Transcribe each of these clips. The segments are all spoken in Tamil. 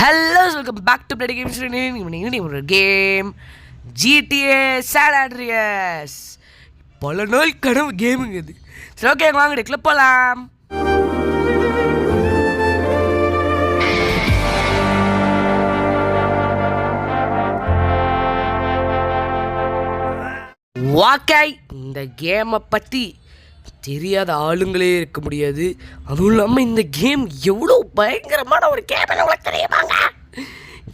Hello, welcome back to Bloody Games. Game GTA San Andreas. பல நாள் கனவு கேமுங்க இது. சரி ஓகே வாங்க டெக்ல போலாம். வாக்காய் இந்த கேமை பற்றி தெரியாத ஆளுங்களே இருக்க முடியாது. அதுவும் இல்லாமல் இந்த கேம் எவ்வளோ பயங்கரமான ஒரு கேம் உங்களுக்கு தெரியுமாங்க.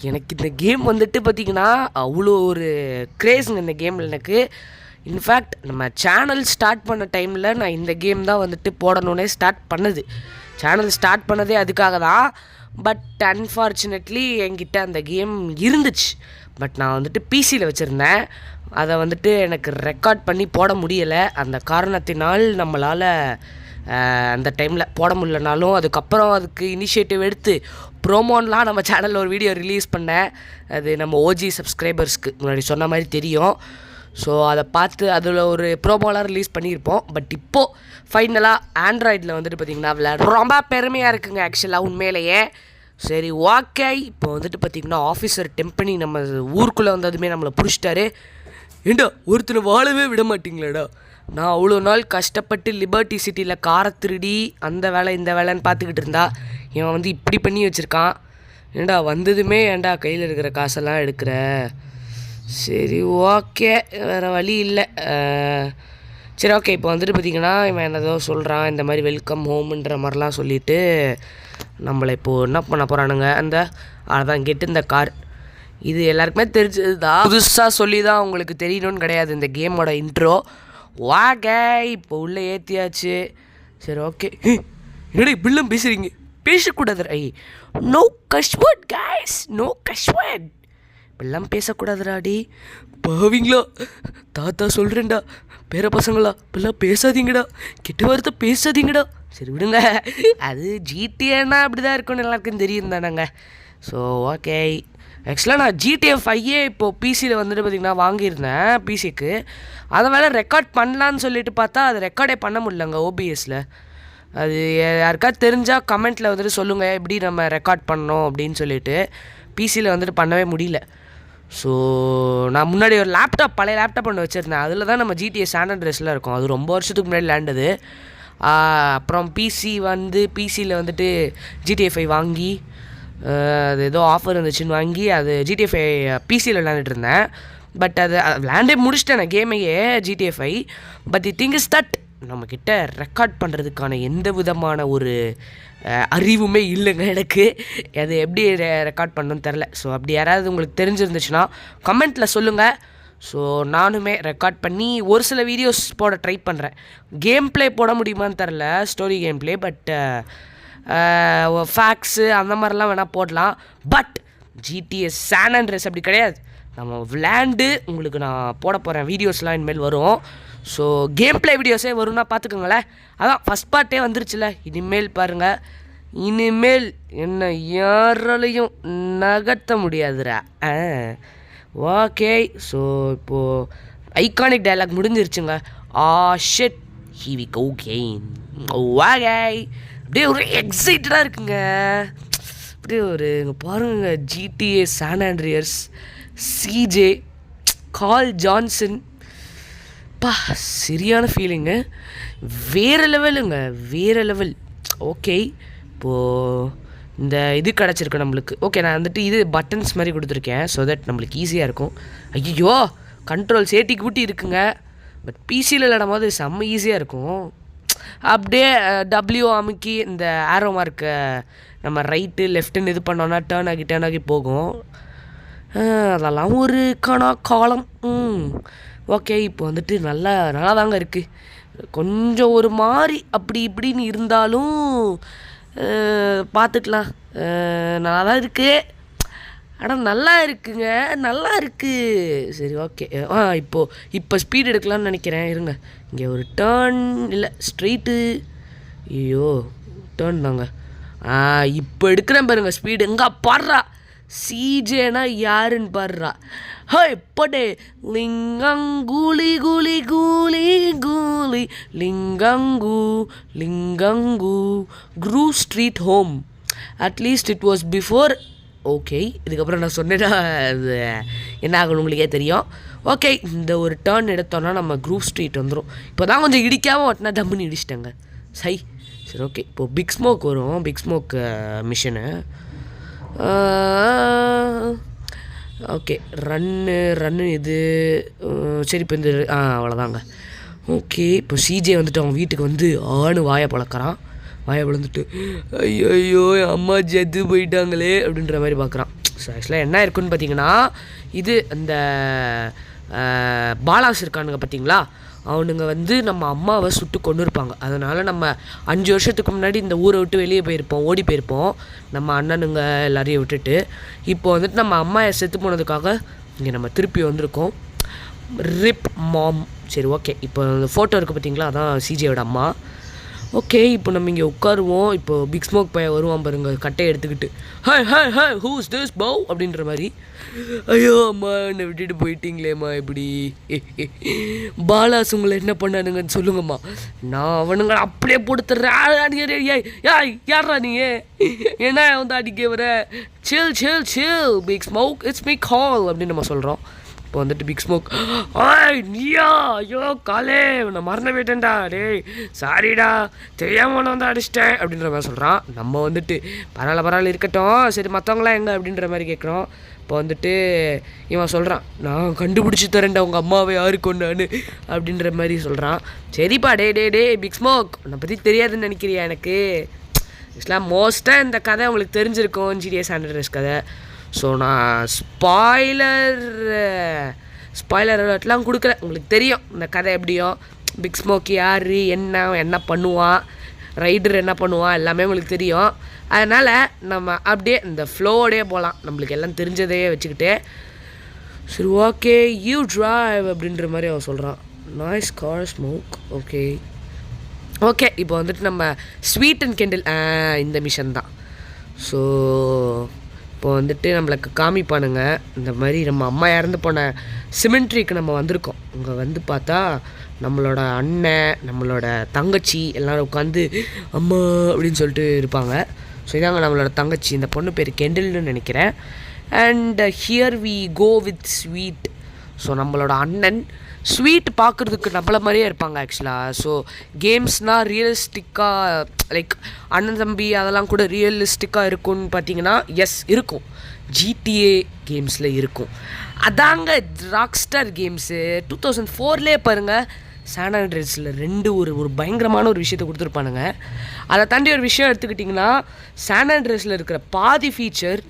எனக்கு இந்த கேம் வந்துட்டு பார்த்திங்கன்னா அவ்வளோ ஒரு க்ரேஸுங்க இந்த கேமில் எனக்கு. இன்ஃபேக்ட் நம்ம சேனல் ஸ்டார்ட் பண்ண டைமில் நான் இந்த கேம் தான் வந்துட்டு போடணுன்னே ஸ்டார்ட் பண்ணது. சேனல் ஸ்டார்ட் பண்ணதே அதுக்காக தான். பட் அன்ஃபார்ச்சுனேட்லி என்கிட்ட அந்த கேம் இருந்துச்சு. பட் நான் வந்துட்டு பிசியில் வச்சுருந்தேன். அதை வந்துட்டு எனக்கு ரெக்கார்ட் பண்ணி போட முடியலை. அந்த காரணத்தினால் நம்மளால் அந்த டைமில் போட முடியலனாலும் அதுக்கப்புறம் அதுக்கு இனிஷியேட்டிவ் எடுத்து ப்ரோமோன்லாம் நம்ம சேனலில் ஒரு வீடியோ ரிலீஸ் பண்ணேன். அது நம்ம ஓஜி சப்ஸ்கிரைபர்ஸ்க்கு முன்னாடி சொன்ன மாதிரி தெரியும். ஸோ அதை பார்த்து அதில் ஒரு ப்ரோமோலாம் ரிலீஸ் பண்ணியிருப்போம். பட் இப்போது ஃபைனலாக ஆண்ட்ராய்டில் வந்துட்டு பார்த்திங்கன்னா விளையாட ரொம்ப பெருமையாக இருக்குங்க ஆக்சுவலாக உண்மையிலேயே. சரி ஓகே, இப்போ வந்துட்டு பார்த்திங்கன்னா ஆஃபீஸர் டெம்பனி நம்ம ஊருக்குள்ளே வந்ததுமே நம்மளை பிடிச்சிட்டாரு. ஏண்டா ஒருத்தனை வாழவே விட மாட்டிங்களாடா. நான் அவ்வளோ நாள் கஷ்டப்பட்டு லிபர்ட்டி சிட்டியில் காரை திருடி அந்த வேலை இந்த வேலைன்னு பார்த்துக்கிட்டு இருந்தா இவன் வந்து இப்படி பண்ணி வச்சுருக்கான். ஏண்டா வந்ததுமே ஏண்டா கையில் இருக்கிற காசெல்லாம் எடுக்கிற. சரி ஓகே, வேறு வழி இல்லை. சரி ஓகே, இப்போ வந்துட்டு பார்த்திங்கன்னா இவன் என்னதோ சொல்கிறான், இந்த மாதிரி வெல்கம் ஹோம்ன்ற மாதிரிலாம் சொல்லிவிட்டு நம்மளை இப்போது என்ன பண்ண போகிறானுங்க. அதான் கெட்டு இந்த கார் இது எல்லாருக்குமே தெரிஞ்சது தான். புதுசாக சொல்லி தான் உங்களுக்கு தெரியணும்னு கிடையாது இந்த கேமோட இன்ட்ரோ. வாகே இப்போ உள்ளே ஏற்றியாச்சு. சரி ஓகே, என்னடா இப்படிலாம் பேசுகிறீங்க, பேசக்கூடாது. I know cuss word guys, no cuss word. இப்படிலாம் பேசக்கூடாதுடாடி. பாவீங்களா, தாத்தா சொல்கிறேன்டா, பேர பசங்களா இப்படிலாம் பேசாதீங்கடா, கெட்ட வார்த்தை பேசாதீங்கடா. சரி விடுங்க, அது ஜிடிஏன்னா அப்படி தான் இருக்குன்னு எல்லாருக்கும் தெரியும் தானாங்க. ஸோ ஓகே, ஆக்சுவலாக நான் GTA 5 இப்போது பிசியில் வந்துட்டு பார்த்திங்கன்னா வாங்கியிருந்தேன் பிசிக்கு. அதை வேலை ரெக்கார்ட் பண்ணலான்னு சொல்லிட்டு பார்த்தா அது ரெக்கார்டே பண்ண முடியலங்க ஓபிஎஸில். அது யாருக்காவது தெரிஞ்சால் கமெண்ட்டில் வந்துட்டு சொல்லுங்கள் எப்படி நம்ம ரெக்கார்ட் பண்ணோம் அப்படின்னு சொல்லிட்டு. பிசியில் வந்துட்டு பண்ணவே முடியல. ஸோ நான் முன்னாடி ஒரு பழைய லேப்டாப் ஒன்று வச்சுருந்தேன். அதில் தான் நம்ம GTA San Andreasலாம் இருக்கும். அது ரொம்ப வருஷத்துக்கு முன்னாடி லேண்டது. அப்புறம் பிசியில் வந்துட்டு GTA 5 வாங்கி அது ஏதோ ஆஃபர் இருந்துச்சுன்னு வாங்கி அது GTA 5 பிசியில் விளையாண்டுட்டு இருந்தேன். பட் அது விளையாண்டே முடிச்சிட்டேன் நான் கேமையே GTA 5. But the thing is that நம்மக்கிட்ட ரெக்கார்ட் பண்ணுறதுக்கான எந்த விதமான ஒரு அறிவுமே இல்லைங்க எனக்கு. அது எப்படி ரெக்கார்ட் பண்ணணும்னு தெரில. ஸோ அப்படி யாராவது உங்களுக்கு தெரிஞ்சிருந்துச்சுன்னா கமெண்ட்டில் சொல்லுங்கள். ஸோ நானுமே ரெக்கார்ட் பண்ணி ஒரு சில வீடியோஸ் போட ட்ரை பண்ணுறேன். கேம் ப்ளே போட முடியுமான்னு தெரில, story game play. But fax அந்த மாதிரிலாம் வேணால் போடலாம். பட் GTA San Andreas அப்படி கிடையாது. நம்ம விளையாண்டு உங்களுக்கு நான் போட போகிறேன் வீடியோஸ்லாம் இனிமேல் வரும். ஸோ கேம் ப்ளே வீடியோஸே வரும்னா பார்த்துக்கோங்களேன். அதான் ஃபஸ்ட் பார்ட்டே வந்துருச்சுல, இனிமேல் பாருங்கள். இனிமேல் என்ன யாராலையும் நகர்த்த முடியாதுடா. ஓகே, ஸோ இப்போது ஐகானிக் டயலாக் முடிஞ்சிருச்சுங்க. Shit here we go again. வாகே அப்படியே ஒரு எக்ஸைட்டடாக இருக்குங்க. அப்படியே ஒரு இங்கே பாருங்க, GTA San Andreas, CJ, கால் ஜான்சன். சரியான ஃபீலிங்கு, வேறு லெவலுங்க, வேறு லெவல். ஓகே, இப்போது இந்த இது கிடச்சிருக்கு நம்மளுக்கு. ஓகே, நான் வந்துட்டு இது பட்டன்ஸ் மாதிரி கொடுத்துருக்கேன் ஸோ தட் நம்மளுக்கு ஈஸியாக இருக்கும். ஐயோ கண்ட்ரோல் சேட்டி கூட்டி இருக்குங்க. பட் பிசியில் விளையாடும் போது செம்ம ஈஸியாக இருக்கும். அப்படியே W அமுக்கி இந்த ஆரோ மார்க்கை நம்ம ரைட்டு லெஃப்ட்டுன்னு இது பண்ணோன்னா டேர்ன் ஆகி போகும். அதெல்லாம் ஒரு காலம். ஓகே, இப்போ வந்துட்டு நல்லா தாங்க இருக்குது. கொஞ்சம் ஒரு மாதிரி அப்படி இப்படின்னு இருந்தாலும் பார்த்துக்கலாம். நல்லா தான் இருக்குது. ஆனால் நல்லா இருக்குங்க, நல்லா இருக்குது. சரி ஓகே, இப்போ ஸ்பீட் எடுக்கலான்னு நினைக்கிறேன். இருங்க, இங்கே ஒரு டேர்ன் இல்லை ஸ்ட்ரெயிட்டு. ஐயோ டேர்ன் தாங்க. இப்போ எடுக்கிறேன் பாருங்க ஸ்பீடு. எங்கே பாடுறா சிஜேனா யாருன்னு பாடுறா. படே லிங்கங்கூலி கூலி கூலி கூலி லிங்கங்கு Grove Street home. At least it was before okay, இதுக்கப்புறம் நான் சொன்னேன்னா அது என்ன ஆகணும் உங்களுக்கே தெரியும். ஓகே, இந்த ஒரு டேர்ன் எடுத்தோன்னா நம்ம குரூப் ஸ்ட்ரீட் வந்துடும். இப்போ தான் கொஞ்சம் இடிக்காமல் ஓட்டினா டம்முன்னு இடிச்சிட்டேங்க. சரி ஓகே, இப்போது பிக் ஸ்மோக் வரும். Big smoke machine. Okay, run இது. சரி, இப்போ இந்த அவ்வளோதாங்க. ஓகே, இப்போ சிஜே வந்துட்டு அவன் வீட்டுக்கு வந்து வாயை பழக்கிறான். வாயை பிளந்துட்டு ஐயோ அம்மா ஜெத்து போயிட்டாங்களே அப்படின்ற மாதிரி பார்க்குறான். ஸோ ஆக்சுவலாக என்ன இருக்குன்னு பார்த்தீங்கன்னா, இது அந்த பாலாஸ் இருக்கானுங்க பார்த்தீங்களா, அவனுங்க வந்து நம்ம அம்மாவை சுட்டு கொண்டு இருப்பாங்க. அதனால் நம்ம 5 வருஷத்துக்கு முன்னாடி இந்த ஊரை விட்டு வெளியே போயிருப்போம், ஓடி போயிருப்போம் நம்ம அண்ணனுங்க எல்லாரையும் விட்டுட்டு. இப்போ வந்துட்டு நம்ம அம்மா செத்து போனதுக்காக இங்கே நம்ம திருப்பி வந்திருக்கோம். ரிப் மாம். சரி ஓகே, இப்போ அந்த ஃபோட்டோ இருக்குது பார்த்தீங்களா, அதான் சிஜேயோட அம்மா. ஓகே, இப்போ நம்ம இங்கே உட்காருவோம். இப்போ பிக் ஸ்மோக் பையன் வருவான் பாருங்க, கட்டையை எடுத்துக்கிட்டு ஹாய் ஹூஸ் திஸ் பவ் அப்படின்ற மாதிரி. ஐயோ அம்மா, என்னை விட்டுட்டு போயிட்டீங்களேம்மா, இப்படி பாலாஸ் உங்களை என்ன பண்ணானுங்கன்னு சொல்லுங்கம்மா, நான் அவனுங்களை அப்படியே போட்டுறேன். யாரா நீ என்ன வந்து அடிக்க வர? Chill Big Smoke, it's me Carl அப்படின்னு நம்ம சொல்கிறோம். இப்போ வந்துட்டு பிக் ஸ்மோக், நீயா? ஐயோ காலே, நான் மறந்து போயிட்டேன்டா, டேய் சாரிடா, தெரியாமல் வந்து அடிச்சிட்டேன் அப்படின்ற மாதிரி சொல்கிறான். நம்ம வந்துட்டு பரவாயில்ல இருக்கட்டும், சரி மற்றவங்களாம் எங்கே அப்படின்ற மாதிரி கேட்குறோம். இப்போ வந்துட்டு இவன் சொல்கிறான், நான் கண்டுபிடிச்சி தரேன்டா உங்கள் அம்மாவை யாரு கொண்டான்னு அப்படின்ற மாதிரி சொல்கிறான். சரிப்பா, டே பிக் ஸ்மோக், உன்னை பற்றி தெரியாதுன்னு நினைக்கிறியா? எனக்கு ஆக்சுவலாக மோஸ்ட்டாக இந்த கதை உங்களுக்கு தெரிஞ்சிருக்கும், ஜிடிஏ சான் ஆண்ட்ரியாஸ் கதை. ஸோ நான் ஸ்பாய்லர் அலர்ட்லாம் கொடுக்குறேன். உங்களுக்கு தெரியும் இந்த கதை எப்படியோ, பிக் ஸ்மோக் யார், என்ன பண்ணுவான், ரைடர் என்ன பண்ணுவான், எல்லாமே உங்களுக்கு தெரியும். அதனால் நம்ம அப்படியே இந்த ஃப்ளோவோடையே போகலாம், நம்மளுக்கு எல்லாம் தெரிஞ்சதையே வச்சுக்கிட்டு. சரி ஓகே, யூ டிரைவ் அப்படின்ற மாதிரி அவன் சொல்கிறான். Noise car smoke. ஓகே, இப்போ வந்துட்டு நம்ம ஸ்வீட் அண்ட் கெண்டில் இந்த மிஷன் தான். ஸோ இப்போ வந்துட்டு நம்மளுக்கு காமிப்பானுங்க இந்த மாதிரி நம்ம அம்மா இறந்து போன சிமெண்ட்ரிக்கு நம்ம வந்திருக்கோம். இங்கே வந்து பார்த்தா நம்மளோட அண்ணன், நம்மளோட தங்கச்சி எல்லோரும் உட்காந்து அம்மா அப்படின்னு சொல்லிட்டு இருப்பாங்க. ஸோ இதாங்க நம்மளோட தங்கச்சி, இந்த பொண்ணு பேர் கெண்டில்னு நினைக்கிறேன். And here we go with sweet. So நம்மளோட அண்ணன் ஸ்வீட் பார்க்குறதுக்கு நம்மள மாதிரியே இருப்பாங்க ஆக்சுவலாக. ஸோ கேம்ஸ்னால் ரியலிஸ்டிக்காக, லைக் அண்ணன் தம்பி அதெல்லாம் கூட ரியலிஸ்டிக்காக இருக்கும்னு பார்த்தீங்கன்னா எஸ் இருக்கும், ஜிடிஏ கேம்ஸில் இருக்கும். அதாங்க ராக்ஸ்டார் கேம்ஸு 2004 பாருங்கள், சான் ஆண்ட்ரியாஸில் 2 ஒரு பயங்கரமான ஒரு விஷயத்தை கொடுத்துருப்பானுங்க. அதை தாண்டி ஒரு விஷயம் எடுத்துக்கிட்டிங்கன்னா, சான் ஆண்ட்ரியாஸில் இருக்கிற பாதி ஃபீச்சர்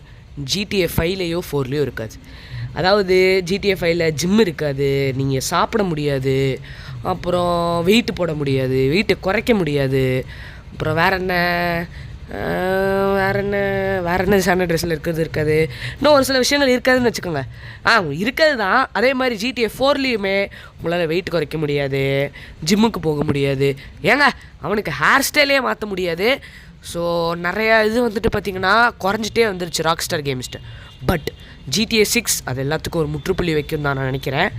ஜிடிஏ 5லேயோ 4லேயோ இருக்காது. அதாவது ஜிடிஏ 5ல் ஜிம் இருக்காது, நீங்கள் சாப்பிட முடியாது, அப்புறம் வெயிட்டு போட முடியாது, வெயிட்டை குறைக்க முடியாது, அப்புறம் வேறு என்ன சான் ஆண்ட்ரியாஸில் இருக்காது. இன்னும் ஒரு சில விஷயங்கள் இருக்காதுன்னு வச்சுக்கோங்க. இருக்காது தான். அதே மாதிரி ஜிடிஏ 4லேயுமே உங்களால் வெயிட் குறைக்க முடியாது, ஜிம்முக்கு போக முடியாது, ஏங்க அவனுக்கு ஹேர் ஸ்டைலே மாற்ற முடியாது. ஸோ நிறையா இது வந்துட்டு பார்த்திங்கன்னா குறைஞ்சிட்டே வந்துருச்சு ராக்ஸ்டார் கேம்ஸ்ட்டு. பட் ஜிடிஏ 6 அது எல்லாத்துக்கும் ஒரு முற்றுப்புள்ளி வைக்கும் தான் நான் நினைக்கிறேன்.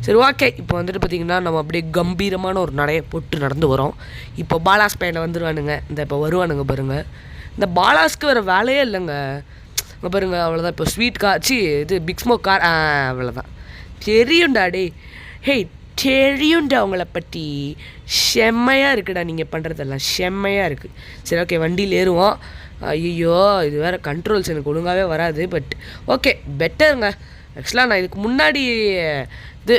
சரி ஓகே, இப்போ வந்துட்டு பார்த்திங்கன்னா நம்ம அப்படியே கம்பீரமான ஒரு நடையை போட்டு நடந்து வரோம். இப்போ பாலாஸ் பையனை வந்துடுவானுங்க, இப்போ வருவானுங்க பாருங்கள். இந்த பாலாஸ்க்கு வேறு வேலையே இல்லைங்க. இங்கே பாருங்கள், அவ்வளோதான். இப்போ ஸ்வீட் கார் இது பிக் ஸ்மோக் கார் அவ்வளோதான். தெரியும்டா டே, ஹேய் தெரியும்டா அவங்கள பற்றி, செம்மையாக இருக்குடா நீங்கள் பண்ணுறதெல்லாம், செம்மையாக இருக்குது. சரி ஓகே, வண்டியில் ஏறுவோம். ஐயோ இது வேறு கண்ட்ரோல்ஸ் எனக்கு ஒழுங்காகவே வராது. பட் ஓகே, பெட்டருங்க. ஆக்சுவலாக நான் இதுக்கு முன்னாடி இது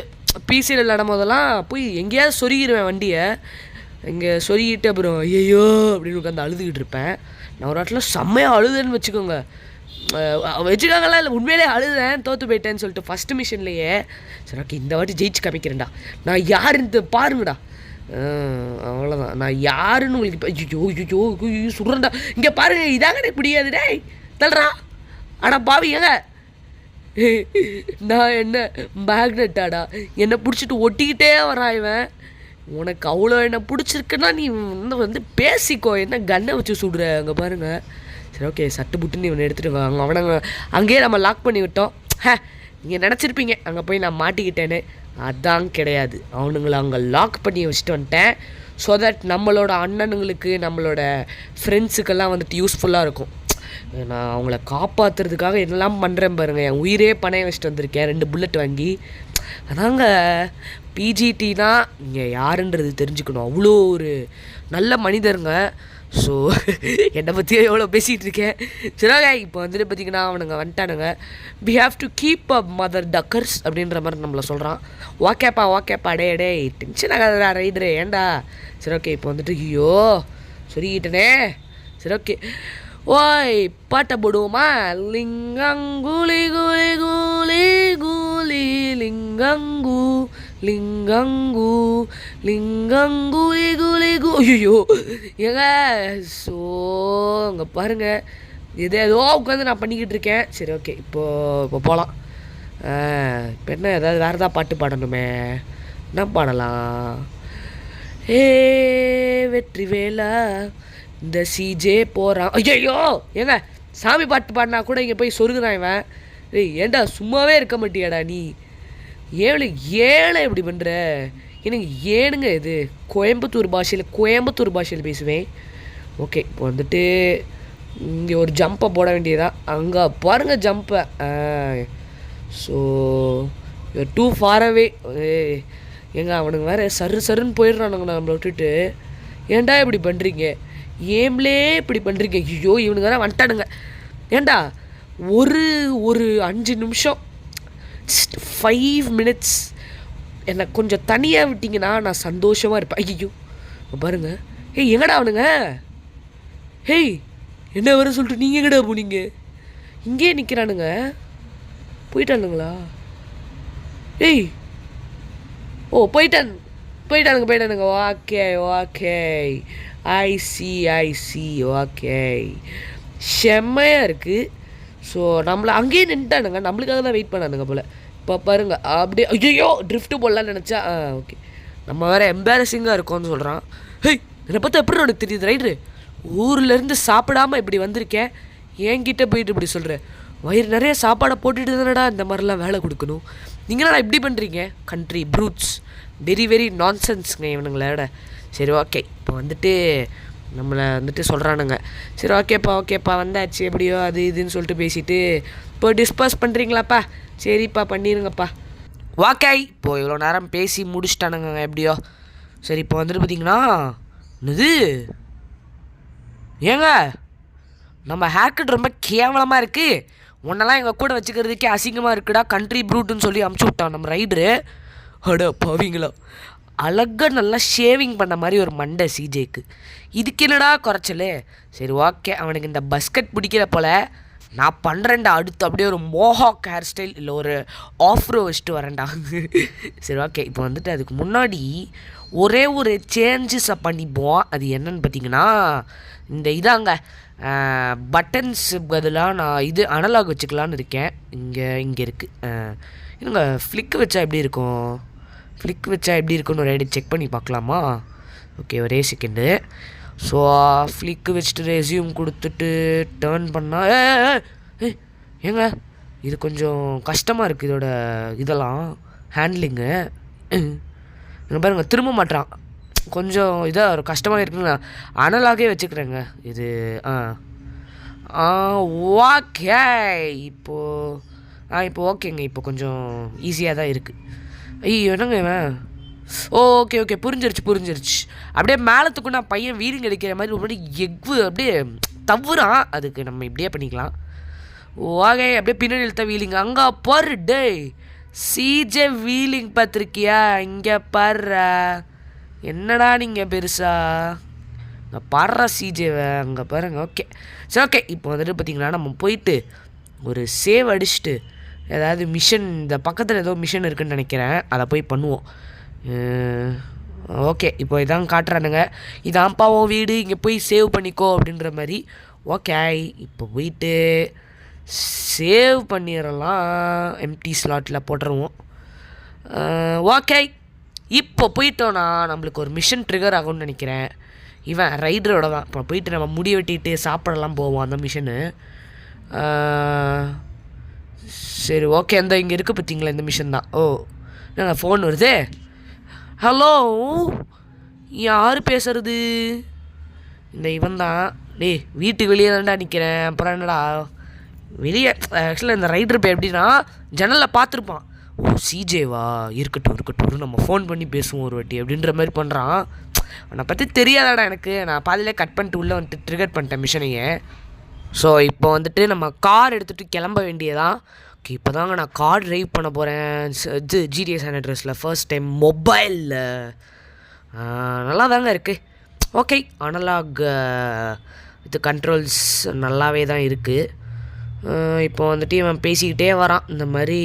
பிசியில் விளாடும் போதெல்லாம் போய் எங்கேயாவது சொருகிடுவேன் வண்டியை. இங்கே சொருகிட்டு அப்புறம் ஐயோ அப்படின்னு உட்காந்து அழுதுகிட்டு இருப்பேன். நான் ஒரு இடத்துல செம்மையாக அழுதுன்னு வச்சுக்கோங்க. வச்சுக்காங்கலாம் இல்லை, உண்மையிலே அழுதேன், தோற்று போயிட்டேன்னு சொல்லிட்டு ஃபஸ்ட்டு மிஷன்லேயே. சரி ஓகே, இந்த வாட்டி ஜெயிச்சு காமிக்கிறேன்டா, நான் யாருன்னு பாருங்கடா. அவ்வளோதான், நான் யாருன்னு உங்களுக்கு இப்போ ஐயோ சுடுறேன்டா. இங்கே பாருங்க, இதாங்க எனக்கு பிடிக்காது. டேய் தள்ளுறா, ஆனால் பாவிங்க, நான் என்ன மேக்னெட்டாடா, என்னை பிடிச்சிட்டு ஒட்டிக்கிட்டே வரான் இவன். உனக்கு அவ்வளோ என்ன பிடிச்சிருக்குன்னா நீ வந்து பேசிக்கோ, என்ன கன்னை வச்சு சுடுற. அங்கே பாருங்கள். சரி ஓகே, சட்டு புட்டுன்னு இவனை எடுத்துகிட்டு வாங்க. அவனை அங்கேயே நம்ம லாக் பண்ணி விட்டோம். நீங்கள் நினச்சிருப்பீங்க அங்கே போய் நான் மாட்டிக்கிட்டேன்னு, அதான் கிடையாது. அவனுங்களை அங்கே லாக் பண்ணி வச்சுட்டு வந்துட்டேன். ஸோ தட் நம்மளோட அண்ணனுங்களுக்கு, நம்மளோட ஃப்ரெண்ட்ஸுக்கெல்லாம் வந்துட்டு யூஸ்ஃபுல்லாக இருக்கும். நான் அவங்கள காப்பாற்றுறதுக்காக என்னெல்லாம் பண்ணுறேன் பாருங்கள். என் உயிரே பணைய வச்சுட்டு வந்திருக்கேன் 2 புல்லட் வாங்கி. அதாங்க பிஜிடினா இங்கே யாருன்றது தெரிஞ்சுக்கணும். அவ்வளோ ஒரு நல்ல மனிதருங்க. ஸோ என்னை பற்றியே எவ்வளோ பேசிகிட்டு இருக்கேன். சரிங்க, இப்போ வந்துட்டு பார்த்திங்கன்னா அவனுங்க வந்துட்டானுங்க. We have to keep a mother tuckers அப்படின்ற மாதிரி நம்மளை சொல்கிறான். ஓகேப்பா டே டென்ஷன் ஆகாதடா ரைடரு ஏண்டா. சரி ஓகே, இப்போ வந்துட்டு ஐயோ சொல்லிக்கிட்டனே. சரி ஓகே, ஓய் பாட்டை போடுவோமா? லிங்கங்குலி குலி குலி குலி லிங்கங்கு லிங்கங்கு லிங்கங்குலி குலி கு. ஐயோ ஏங்க, ஸோ அங்கே பாருங்கள், ஏதோ உட்காந்து நான் பண்ணிக்கிட்டு இருக்கேன். சரி ஓகே, இப்போ போகலாம். இப்போ என்ன, ஏதாவது வேறு ஏதாவது பாட்டு பாடணுமே, என்ன பாடலாம்? ஏ வெற்றி வேலா இந்த சிஜே போகிறான். ஐயோ ஏங்க, சாமி பாட்டு பாடினா கூட இங்கே போய் சொருகுதான் இவன். ஏய் ஏண்டா சும்மாவே இருக்க மாட்டியாடா நீ? ஏழை இப்படி பண்ணுற எனக்கு ஏனுங்க இது? கோயம்புத்தூர் பாஷையில் பேசுவேன். ஓகே, இப்போ வந்துட்டு இங்கே ஒரு ஜம்பை போட வேண்டியதான். அங்கே பாருங்கள் ஜம்பை. So too far away. ஏங்க அவனுங்க வேறு சருன்னு போயிடுறானுங்க நம்மளை விட்டுட்டு. ஏன்டா இப்படி பண்ணுறீங்க? ஏம்லே இப்படி பண்ணுறீங்க? ஐயோ இவனுங்க வேறு வந்துட்டானுங்க. ஏண்டா ஒரு 5 நிமிஷம் 5 minutes என்னை கொஞ்சம் தனியாக விட்டிங்கன்னா நான் சந்தோஷமாக இருப்பேன். ஐயோ பாருங்கள். ஏய் எங்கடா அவனுங்க? ஹேய் என்ன வர சொல்லிட்டு நீங்கள் எங்கடா போனீங்க? இங்கேயே நிற்கிறானுங்க. போயிட்டானுங்களா? ஏய் ஓ போயிட்டானுங்க. ஓகே ஐ சி ஓகே, செம்மையாக இருக்குது. ஸோ நம்மளை அங்கேயே நின்ட்டானுங்க, நம்மளுக்காக தான் வெயிட் பண்ணானுங்க போல். இப்போ பாருங்க அப்படியே ஐயோ ட்ரிஃப்ட்டு போடலான்னு நினச்சா. ஓகே, நம்ம வேறு எம்பாரசிங்காக இருக்கோம்னு சொல்கிறான். ஹேய் என்னை பார்த்தா எப்படி உனக்கு தெரியுது ரைட்ரு? ஊர்லேருந்து சாப்பிடாமல் இப்படி வந்திருக்கேன், என்கிட்ட போயிட்டு இப்படி சொல்கிறேன். வயிறு நிறைய சாப்பாடை போட்டுட்டு தானடா இந்த மாதிரிலாம் வேலை கொடுக்கணும். நீங்களா இப்படி பண்ணுறீங்க? கண்ட்ரி ப்ரூட்ஸ், வெரி நான்சென்ஸுங்க இவனுங்களோட. சரி ஓகே, இப்போ வந்துட்டு நம்மளை வந்துட்டு சொல்கிறானுங்க. சரி ஓகேப்பா வந்தாச்சு எப்படியோ அது இதுன்னு சொல்லிட்டு பேசிவிட்டு இப்போ டிஸ்போஸ் பண்ணுறீங்களாப்பா? சரிப்பா பண்ணிடுங்கப்பா. ஓகே, இப்போது இவ்வளோ நேரம் பேசி முடிச்சிட்டானுங்க எப்படியோ. சரி இப்போ வந்துட்டு பார்த்தீங்கன்னா இது ஏங்க நம்ம ஹேர் கட் ரொம்ப கேவலமாக இருக்குது. உன்னெல்லாம் எங்கள் கூட வச்சுக்கிறதுக்கே அசிங்கமாக இருக்குடா கண்ட்ரி ப்ரூட்டுன்னு சொல்லி அமுச்சு விட்டான் நம்ம ரைடரு. அட பாவீங்களா, அழகாக நல்லா ஷேவிங் பண்ண மாதிரி ஒரு மண்டை சிஜேக்கு. இதுக்கு என்னடா குறைச்சல்? சரி ஓகே, அவனுக்கு இந்த பஸ்கட் பிடிக்கிற போல் நான் பண்ணுறேன்டா. அடுத்து அப்படியே ஒரு மோஹாக் ஹேர் ஸ்டைல் இல்லை ஒரு ஆஃப்ரோ வச்சுட்டு வரேன்டா. சரி ஓகே, இப்போ வந்துட்டு அதுக்கு முன்னாடி ஒரே ஒரு சேஞ்சஸை பண்ணிப்போம். அது என்னன்னு பார்த்தீங்கன்னா இந்த இதாங்க பட்டன்ஸு பதிலாக நான் இது அனலாக் வச்சுக்கலான்னு இருக்கேன். இங்கே இருக்குது. இன்னுங்க ஃப்ளிக் வச்சா எப்படி இருக்குன்னு ஒரு ஐடி செக் பண்ணி பார்க்கலாமா? ஓகே ஒரே செகண்டு. ஸோ ஃப்ளிக்கு வச்சுட்டு ரெஸ்யூம் கொடுத்துட்டு டேர்ன் பண்ணால் ஏங்க இது கொஞ்சம் கஷ்டமாக இருக்குது இதோட இதெல்லாம் ஹேண்ட்லிங்கு. இங்கே பாருங்கள் திரும்ப மாட்டான், கொஞ்சம் இதாக ஒரு கஷ்டமாக இருக்குங்க. அனலாகவே வச்சுக்கிறேங்க இது. ஓகே இப்போ ஓகேங்க, இப்போ கொஞ்சம் ஈஸியாக தான் இருக்குது. ஐயோ என்னங்க இவன்? ஓகே புரிஞ்சிருச்சு. அப்படியே மேலத்துக்கு நான் பையன் வீலிங் அடிக்கிற மாதிரி ஒரு எக்கு அப்படியே தவறான். அதுக்கு நம்ம இப்படியே பண்ணிக்கலாம். ஓகே, அப்படியே பின்னாடி இழுத்த வீலிங். அங்கே பாரு டே சிஜே வீலிங் பார்த்துருக்கியா? இங்கே பாடுற என்னடா நீங்கள் பெருசா இங்கே பாடுற சிஜேவை அங்கே பாருங்க. ஓகே சரி ஓகே, இப்போ வந்துட்டு பார்த்திங்கன்னா நம்ம போயிட்டு ஒரு சேவ் அடிச்சுட்டு ஏதாவது மிஷன் இந்த பக்கத்தில் ஏதோ மிஷன் இருக்குதுன்னு நினைக்கிறேன், அதை போய் பண்ணுவோம். ஓகே, இப்போ இதான் காட்டுறானுங்க, இதான்ப்பா உன் வீடு, இங்கே போய் சேவ் பண்ணிக்கோ அப்படின்ற மாதிரி. ஓகே, இப்போ போயிட்டு சேவ் பண்ணிடலாம், எம்டி ஸ்லாட்டில் போட்டுருவோம். ஓகே, இப்போ போயிட்டோன்னா நம்மளுக்கு ஒரு மிஷன் ட்ரிகர் ஆகும்னு நினைக்கிறேன். இவன் ரைடரோட தான். இப்போ போயிட்டு நம்ம முடி வெட்டிட்டு சாப்பிடலாம் போவோம் அந்த மிஷனு. சரி ஓகே, அந்த இங்கே இருக்குது பார்த்தீங்களா இந்த மிஷன் தான். ஓ என்ன ஃபோன் வருது? ஹலோ யார் பேசுகிறது? இந்த இவன் தான். டேய் வீட்டுக்கு வெளியே தான்டா நிற்கிறேன். அப்புறம் என்னடா வெளியே? ஆக்சுவலாக இந்த ரைடர் இப்போ எப்படின்னா ஜன்னலில் பார்த்துருப்பான். ஓ சிஜேவா, இருக்கட்டும் இருக்கட்டும், நம்ம ஃபோன் பண்ணி பேசுவோம் ஒரு வாட்டி அப்படின்ற மாதிரி பண்ணுறான். அவனை பற்றி தெரியாதாடா எனக்கு. நான் பாதியிலே கட் பண்ணிட்டு உள்ளே வந்துட்டு ட்ரிகர் பண்ணிட்டேன் மிஷனையே. ஸோ இப்போ வந்துட்டு நம்ம கார் எடுத்துகிட்டு கிளம்ப வேண்டியதான். ஓகே, இப்போ தாங்க நான் கார் ட்ரைவ் பண்ண போகிறேன். இது GTA San Andreasல ஃபர்ஸ்ட் டைம் மொபைலில். நல்லா தாங்க இருக்குது. ஓகே, அனலாக் இது கண்ட்ரோல்ஸ் நல்லாவே தான் இருக்குது. இப்போ வந்துட்டு இவன் பேசிக்கிட்டே வரான் இந்த மாதிரி.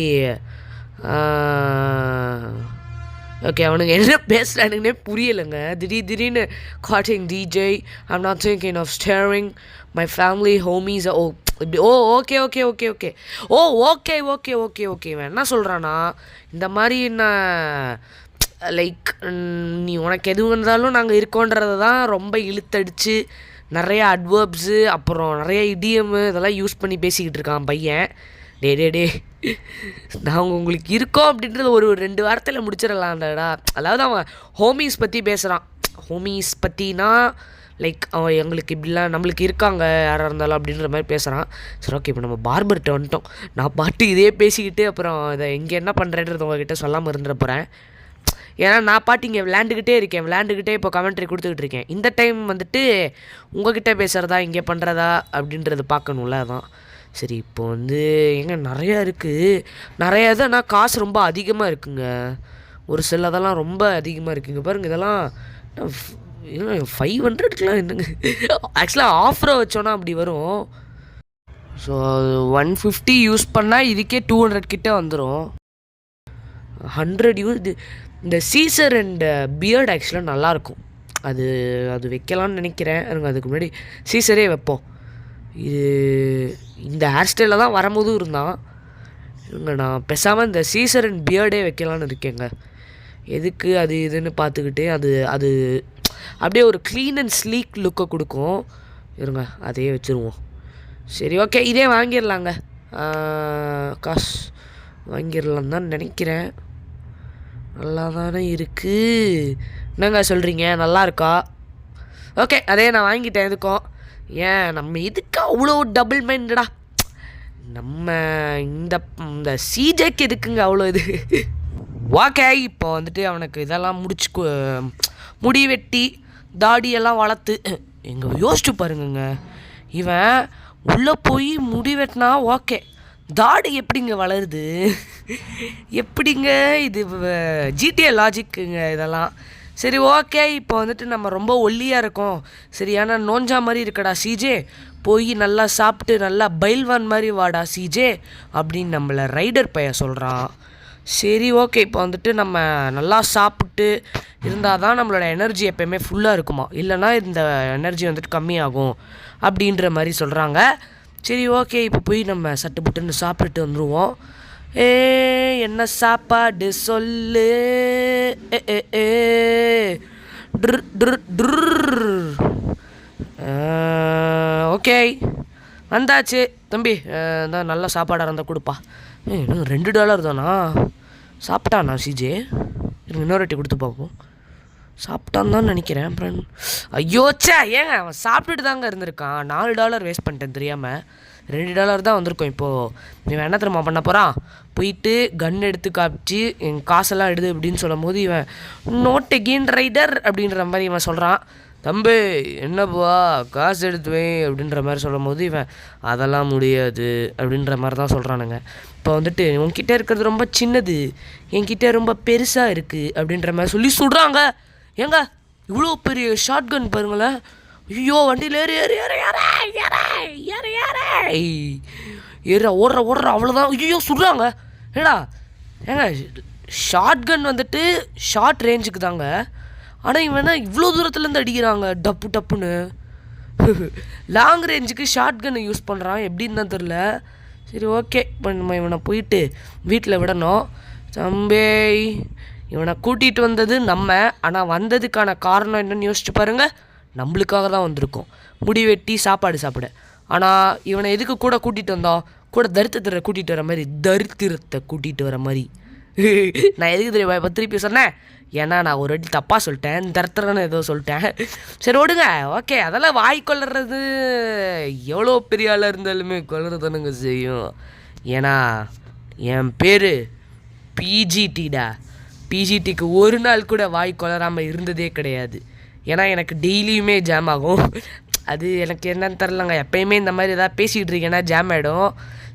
ஓகே, அவனுக்கு என்ன பேசுகிறானுங்கன்னே புரியலைங்க. திடீர்னு காட்டிங் டிஜே, I'm not thinking of staring my family homies. Oh இப்படி. Oh okay okay okay okay oh okay okay okay okay இவன் என்ன சொல்கிறான்னா, இந்த மாதிரி நான் லைக் நீ உனக்கு எது வந்தாலும் நாங்கள் இருக்கோன்றது தான் ரொம்ப இழுத்தடிச்சு நிறைய அட்வர்ப்ஸு அப்புறம் நிறைய இடியமு இதெல்லாம் யூஸ் பண்ணி பேசிக்கிட்டு இருக்கான் பையன். டே நாங்கள் உங்களுக்கு இருக்கோம் அப்படின்றது ஒரு 2 வாரத்தில் முடிச்சிடலாம்டா. அதாவது அவன் ஹோமீஸ் பற்றி பேசுகிறான். ஹோமீஸ் பற்றினா லைக் அவன் எங்களுக்கு இப்படிலாம் நம்மளுக்கு இருக்காங்க யாராக இருந்தாலும் அப்படின்ற மாதிரி பேசுகிறான். சரி ஓகே, இப்போ நம்ம பார்பர்கிட்ட வந்துட்டோம். நான் பாட்டு இதே பேசிக்கிட்டு அப்புறம் இதை இங்கே என்ன பண்ணுறேன்றது உங்ககிட்ட சொல்லாமல் இருந்துட போகிறேன். ஏன்னா நான் பாட்டு இங்கே விளையாண்டுக்கிட்டே இப்போ கமெண்ட்ரி கொடுத்துக்கிட்டு இருக்கேன். இந்த டைம் வந்துட்டு உங்ககிட்ட பேசுகிறதா இங்கே பண்ணுறதா அப்படின்றது பார்க்கணும்ல. அதான் சரி. இப்போ வந்து எங்கே நிறையா இருக்குது, நிறையா இது. ஆனால் காசு ரொம்ப அதிகமாக இருக்குங்க. ஒரு சிலதெல்லாம் ரொம்ப அதிகமாக இருக்குங்க. பாருங்கள், இதெல்லாம் 500க்குலாம் என்னங்க. ஆக்சுவலாக ஆஃபரை வச்சோன்னா அப்படி வரும். ஸோ 150 யூஸ் பண்ணால் இதுக்கே 200 கிட்டே வந்துடும். 100 யூஸ். இந்த சீசர் அண்ட் பியர்டு ஆக்சுவலாக நல்லாயிருக்கும். அது வைக்கலான்னு நினைக்கிறேன். அதுக்கு முன்னாடி சீசரே வைப்போம். இது இந்த ஹேர் ஸ்டைலில் தான் வரும்போதும் இருந்தான். நான் பேசாமல் இந்த சீசர் அண்ட் பியர்டே வைக்கலான்னு இருக்கேங்க. எதுக்கு அது இதுன்னு பார்த்துக்கிட்டு அது அப்படியே ஒரு க்ளீன் அண்ட் ஸ்லீக் லுக்கை கொடுக்கும். இருங்க, அதையே வச்சுருவோம். சரி ஓகே, இதே வாங்கிடலாங்க. காசு வாங்கிடலாம் தான் நினைக்கிறேன். நல்லா தானே இருக்குது. என்னங்க சொல்கிறீங்க, நல்லா இருக்கா? ஓகே, அதே நான் வாங்கிட்டேன். எதுக்கும் ஏன் நம்ம இதுக்கு அவ்வளோ டபுள் மைண்டடா? நம்ம இந்த சிஜேக்கு எதுக்குங்க அவ்வளோ இது? ஓகே, இப்போ வந்துட்டு அவனுக்கு இதெல்லாம் முடி வெட்டி தாடியெல்லாம் வளர்த்து எங்கே யோசிச்சு பாருங்கங்க. இவன் உள்ளே போய் முடி வெட்டினா ஓகே, தாடி எப்படிங்க வளருது? எப்படிங்க இது? GTA லாஜிக்குங்க இதெல்லாம். சரி ஓகே, இப்போ வந்துட்டு நம்ம ரொம்ப ஒல்லியாக இருக்கோம், சரியான நோஞ்சா மாதிரி இருக்கடா சிஜே, போய் நல்லா சாப்பிட்டு நல்லா பைல்வான் மாதிரி வாடா சிஜே அப்படின்னு நம்மளை ரைடர் பையன் சொல்கிறான். சரி ஓகே, இப்போ வந்துட்டு நம்ம நல்லா சாப்பிட்டு இருந்தால் தான் நம்மளோட எனர்ஜி எப்போயுமே ஃபுல்லாக இருக்குமா, இல்லைனா இந்த எனர்ஜி வந்துட்டு கம்மியாகும் அப்படின்ற மாதிரி சொல்கிறாங்க. சரி ஓகே, இப்போ போய் நம்ம சட்டு புட்டுன்னு சாப்பிட்டுட்டு வந்துடுவோம். என்ன சாப்பாடு சொல்லு? ஓகே வந்தாச்சு தம்பி. தான் நல்ல சாப்பாடாக இருந்தால் கொடுப்பா. இன்னும் $2 தானா? சாப்பிட்டானா சிஜே? இன்னொரு வாட்டி கொடுத்து பார்ப்போம். சாப்பிட்டான்னு தான் நினைக்கிறேன். அப்புறம் ஐயோச்சா, ஏங்க அவன் சாப்பிட்டுட்டு தாங்க இருந்திருக்கான். $4 வேஸ்ட் பண்ணிட்டேன் தெரியாமல். $2 தான் வந்திருக்கோம். இப்போது இவன் என்ன தெரியுமா பண்ண போகிறான்? போயிட்டு கன் எடுத்து காப்பிச்சு என் காசெல்லாம் எடுது அப்படின்னு சொல்லும் போது இவன் நோட் எகெயின் ரைடர் அப்படின்ற மாதிரி இவன் சொல்கிறான். தம்பி என்னப்பா காசு எடுத்துவேன் அப்படின்ற மாதிரி சொல்லும் போது இவன் அதெல்லாம் முடியாது அப்படின்ற மாதிரி தான் சொல்கிறானுங்க. இப்போ வந்துட்டு உன்கிட்ட இருக்கிறது ரொம்ப சின்னது, என்கிட்ட ரொம்ப பெருசாக இருக்குது அப்படின்ற மாதிரி சொல்லி சொல்கிறாங்க. ஏங்க இவ்வளோ பெரிய ஷார்ட் கன் பாருங்களேன். ஐயோ வண்டியில் ஏறு ஏறு ஏறு ஏற ஏற ஏற ஏற ஏற ஓடுற அவ்வளோதான். ஐயோ சொல்கிறாங்க. ஏடா ஏங்க ஷார்ட் கன் வந்துட்டு ஷார்ட் ரேஞ்சுக்கு தாங்க. ஆனால் இவனா இவ்வளோ தூரத்துலேருந்து அடிக்கிறாங்க டப்பு டப்புன்னு. லாங் ரேஞ்சுக்கு ஷார்ட் கன்னை யூஸ் பண்ணுறான், எப்படின்னு தான் தெரில. சரி ஓகே, இப்போ நம்ம இவனை போயிட்டு வீட்டில் விடணும். தம்பி இவனை கூட்டிகிட்டு வந்தது நம்ம, ஆனால் வந்ததுக்கான காரணம் என்னன்னு யோசிச்சு பாருங்கள். நம்மளுக்காக தான் வந்திருக்கோம், முடி வெட்டி சாப்பாடு சாப்பிட. ஆனால் இவனை எதுக்கு கூட கூட்டிகிட்டு வந்தோம்? கூட தரித்திரத்தை கூட்டிகிட்டு வர மாதிரி நான் எதுக்கு தெரியுமா இப்போ திருப்பி சொன்னேன், ஏன்னா நான் ஒரு வாட்டி தப்பாக சொல்லிட்டேன், தரத்துறன்னு ஏதோ சொல்லிட்டேன். சரி விடுங்க, ஓகே. அதெல்லாம் வாய் கொள்ளுறது எவ்வளோ பெரிய ஆளாக இருந்தாலுமே கொள்ளுறதானுங்க செய்யும். ஏன்னா என் பேர் பிஜிடிடா. பிஜிடிக்கு ஒரு நாள் கூட வாய் கொளராமல் இருந்ததே கிடையாது. ஏன்னா எனக்கு டெய்லியுமே ஜாம் ஆகும். அது எனக்கு என்னன்னு தெரிலங்க, எப்போயுமே இந்த மாதிரி எதாவது பேசிகிட்டு இருக்கேன்னா ஜாம் ஆகிடும்.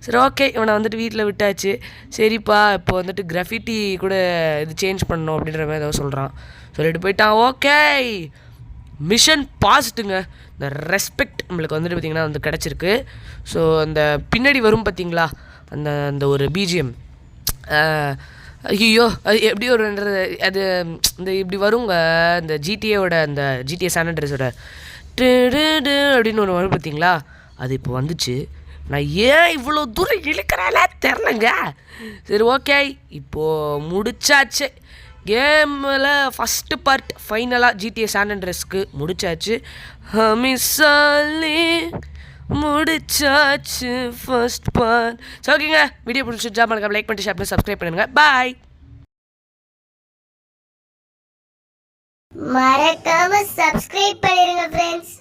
சரி ஓகே, இவனை வந்துட்டு வீட்டில் விட்டாச்சு. சரிப்பா இப்போ வந்துட்டு கிராஃபிட்டி கூட இது சேஞ்ச் பண்ணணும் அப்படின்ற மாதிரி ஏதோ சொல்கிறான். சொல்லிட்டு போயிட்டான். ஓகே, மிஷன் பாஸ்ட்டுங்க. இந்த ரெஸ்பெக்ட் நம்மளுக்கு வந்துட்டு பார்த்திங்கன்னா வந்து கிடச்சிருக்கு. ஸோ அந்த பின்னாடி வரும் பார்த்திங்களா அந்த அந்த ஒரு பிஜிஎம், ஐயோ அது எப்படி வருன்றது, அது இந்த இப்படி வருங்க இந்த ஜிடிஏவோட அந்த ஜிடிஏ சான் அண்ட்ரீஸோட அப்படின்னு ஒன்று வரும் பார்த்தீங்களா, அது இப்போ வந்துச்சு. நான் ஏன் இவ்வளோ தூரம் இழுக்கிறானே தெரிலங்க. சரி ஓகே, இப்போது முடிச்சாச்சு கேமில் ஃபஸ்ட்டு பார்ட். ஃபைனலாக ஜிடிஏ சான் அண்ட்ரீஸ்க்கு முடிச்சாச்சு. மிஸ்ஸாலி முடிச்சாச்சு ஃபர்ஸ்ட் பார்ட். ஸோ ஓகேங்க, வீடியோ பிடிச்சிருச்சா மறக்காம லைக் பண்ணிட்டு ஷேர் பண்ணி சப்ஸ்கிரைப் பண்ணுங்க. பாய். மறக்காம சப்ஸ்கிரைப் பண்ணிருங்க ஃப்ரெண்ட்ஸ்.